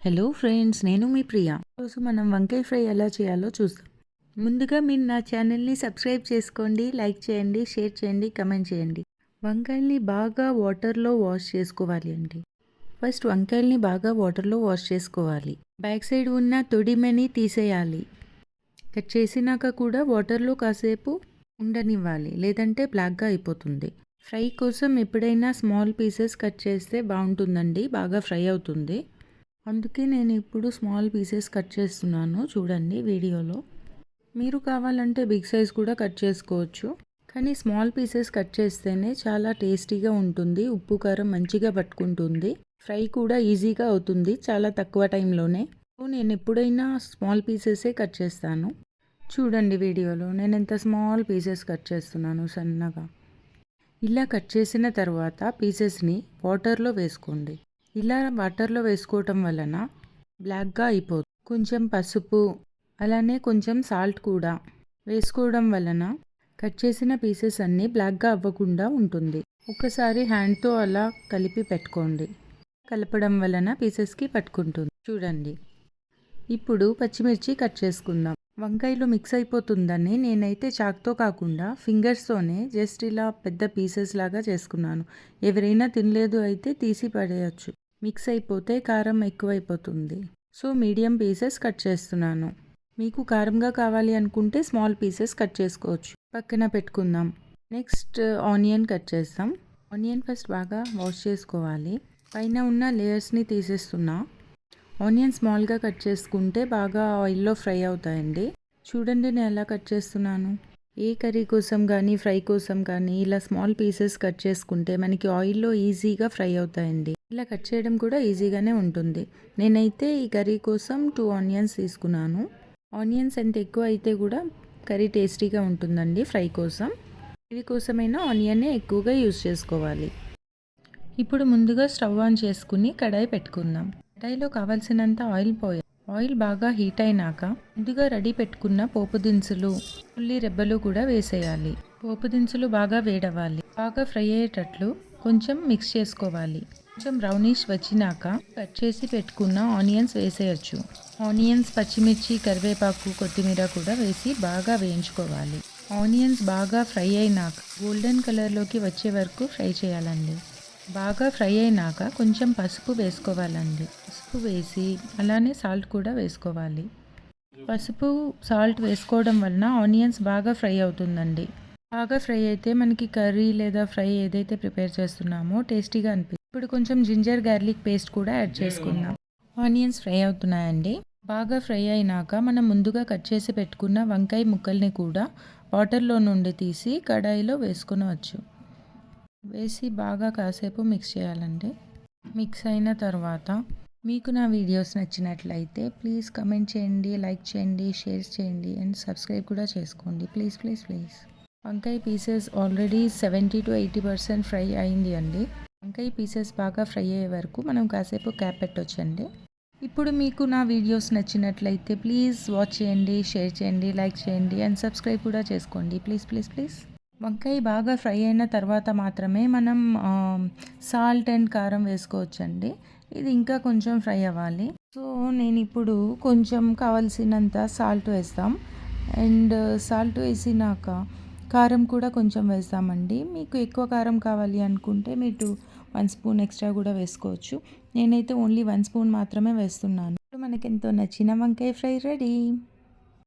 Hello friends, నేను మీ ప్రియా. ఈరోజు మనం వంకాయ ఫ్రై ఎలా చేయాలో చూద్దాం. ముందుగా మీరు నా ఛానల్ని సబ్స్క్రైబ్ చేసుకోండి, లైక్ చేయండి, షేర్ చేయండి, కమెంట్ చేయండి. వంకాయల్ని బాగా వాటర్లో వాష్ చేసుకోవాలి అండి. ఫస్ట్ వంకాయల్ని బాగా వాటర్లో వాష్ చేసుకోవాలి. బ్యాక్ సైడ్ ఉన్న తొడిమెని తీసేయాలి. కట్ చేసినాక కూడా వాటర్లో కాసేపు ఉండనివ్వాలి, లేదంటే బ్లాక్గా అయిపోతుంది. ఫ్రై కోసం ఎప్పుడైనా స్మాల్ పీసెస్ కట్ చేస్తే బాగుంటుందండి, బాగా ఫ్రై అవుతుంది. అందుకే నేను ఇప్పుడు స్మాల్ పీసెస్ కట్ చేస్తున్నాను, చూడండి వీడియోలో. మీరు కావాలంటే బిగ్ సైజ్ కూడా కట్ చేసుకోవచ్చు, కానీ స్మాల్ పీసెస్ కట్ చేస్తేనే చాలా టేస్టీగా ఉంటుంది. ఉప్పు కారం మంచిగా పట్టుకుంటుంది, ఫ్రై కూడా ఈజీగా అవుతుంది చాలా తక్కువ టైంలోనే. నేను ఎప్పుడైనా స్మాల్ పీసెసే కట్ చేస్తాను. చూడండి వీడియోలో నేను ఎంత స్మాల్ పీసెస్ కట్ చేస్తున్నాను సన్నగా. ఇలా కట్ చేసిన తర్వాత పీసెస్ని వాటర్లో వేసుకోండి. ఇలా వాటర్లో వేసుకోవటం వలన బ్లాక్గా అయిపోతుంది. కొంచెం పసుపు, అలానే కొంచెం సాల్ట్ కూడా వేసుకోవడం వలన కట్ చేసిన పీసెస్ అన్నీ బ్లాక్గా అవ్వకుండా ఉంటుంది. ఒకసారి హ్యాండ్తో అలా కలిపి పెట్టుకోండి. కలపడం వలన పీసెస్కి పట్టుకుంటుంది. చూడండి, ఇప్పుడు పచ్చిమిర్చి కట్ చేసుకుందాం. వంకాయలో మిక్స్ అయిపోతుందని నేనైతే చాక్తో కాకుండా ఫింగర్స్తోనే జస్ట్ ఇలా పెద్ద పీసెస్ లాగా చేసుకున్నాను. ఎవరైనా తినలేదు అయితే తీసి పడేయచ్చు. మిక్స్ అయిపోతే కారం ఎక్కువైపోతుంది. సో మీడియం పీసెస్ కట్ చేస్తున్నాను. మీకు కారంగా కావాలి అనుకుంటే స్మాల్ పీసెస్ కట్ చేసుకోవచ్చు. పక్కన పెట్టుకుందాం. నెక్స్ట్ ఆనియన్ కట్ చేస్తాం. ఆనియన్ ఫస్ట్ బాగా వాష్ చేసుకోవాలి. పైన ఉన్న లేయర్స్ని తీసేస్తున్నా. ఆనియన్ స్మాల్గా కట్ చేసుకుంటే బాగా ఆయిల్లో ఫ్రై అవుతాయండి. చూడండి నేను ఎలా కట్ చేస్తున్నాను. ఏ కర్రీ కోసం కానీ ఫ్రై కోసం కానీ ఇలా స్మాల్ పీసెస్ కట్ చేసుకుంటే మనకి ఆయిల్లో ఈజీగా ఫ్రై అవుతాయండి. ఇలా కట్ చేయడం కూడా ఈజీగానే ఉంటుంది. నేనైతే ఈ కర్రీ కోసం 2 ఆనియన్స్ తీసుకున్నాను. ఆనియన్స్ ఎంత ఎక్కువ అయితే కూడా కర్రీ టేస్టీగా ఉంటుందండి. ఫ్రై కోసం ఇవి కోసమైనా ఆనియన్నే ఎక్కువగా యూజ్ చేసుకోవాలి. ఇప్పుడు ముందుగా స్టవ్ ఆన్ చేసుకుని కడాయి పెట్టుకుందాం. కడాయిలో కావాల్సినంత ఆయిల్ బాగా హీట్ అయినాక ముందుగా రెడీ పెట్టుకున్న పోపు దినుసులు, ఉల్లి రెబ్బలు కూడా వేసేయాలి. పోపు దినుసులు బాగా వేడవాలి. బాగా ఫ్రై అయ్యేటట్లు కొంచెం మిక్స్ చేసుకోవాలి. కొంచెం బ్రౌనిష్ వచ్చినాక కట్ చేసి పెట్టుకున్న ఆనియన్స్ వేసేయచ్చు. ఆనియన్స్, పచ్చిమిర్చి, కరివేపాకు, కొత్తిమీర కూడా వేసి బాగా వేయించుకోవాలి. ఆనియన్స్ బాగా ఫ్రై అయినాక గోల్డెన్ కలర్లోకి వచ్చే వరకు ఫ్రై చేయాలండి. బాగా ఫ్రై అయినాక కొంచెం పసుపు వేసుకోవాలండి. పసుపు వేసి అలానే సాల్ట్ కూడా వేసుకోవాలి. పసుపు, సాల్ట్ వేసుకోవడం వలన ఆనియన్స్ బాగా ఫ్రై అవుతుందండి. బాగా ఫ్రై అయితే మనకి కర్రీ లేదా ఫ్రై ఏదైతే ప్రిపేర్ చేస్తున్నామో టేస్టీగా అనిపిస్తుంది. ఇప్పుడు కొంచెం జింజర్ గార్లిక్ పేస్ట్ కూడా యాడ్ చేసుకుందాం. ఆనియన్స్ ఫ్రై అవుతున్నాయండి. బాగా ఫ్రై అయినాక మనం ముందుగా కట్ చేసి పెట్టుకున్న వంకాయ ముక్కల్ని కూడా వాటర్లో నుండి తీసి కడాయిలో వేసుకునవచ్చు. వేసి బాగా కాసేపు మిక్స్ చేయాలండి. మిక్స్ అయిన తర్వాత మీకు నా వీడియోస్ నచ్చినట్లయితే ప్లీజ్ కమెంట్ చేయండి, లైక్ చేయండి, షేర్ చేయండి అండ్ సబ్స్క్రైబ్ కూడా చేసుకోండి. Please please please. వంకాయ పీసెస్ ఆల్రెడీ 70 to 80% ఫ్రై అయింది అండి. వంకాయ పీసెస్ బాగా ఫ్రై అయ్యే వరకు మనం కాసేపు క్యాప్ పెట్టొచ్చండి. ఇప్పుడు మీకు నా వీడియోస్ నచ్చినట్లయితే ప్లీజ్ వాచ్ చేయండి, షేర్ చేయండి, లైక్ చేయండి అండ్ సబ్స్క్రైబ్ కూడా చేసుకోండి. Please please please. వంకాయ బాగా ఫ్రై అయిన తర్వాత మాత్రమే మనం సాల్ట్ అండ్ కారం వేసుకోవచ్చండి. ఇది ఇంకా కొంచెం ఫ్రై అవ్వాలి. సో నేను ఇప్పుడు కొంచెం కావాల్సినంత సాల్ట్ వేస్తాం అండ్ సాల్ట్ వేసినాక కారం కూడా కొంచెం వేస్తామండి. మీకు ఎక్కువ కారం కావాలి అనుకుంటే మీరు 1 స్పూన్ ఎక్స్ట్రా కూడా వేసుకోవచ్చు. నేనైతే ఓన్లీ 1 స్పూన్ మాత్రమే వేస్తున్నాను. ఇప్పుడు మనకి ఎంతో నచ్చిన వంకాయ ఫ్రై రెడీ.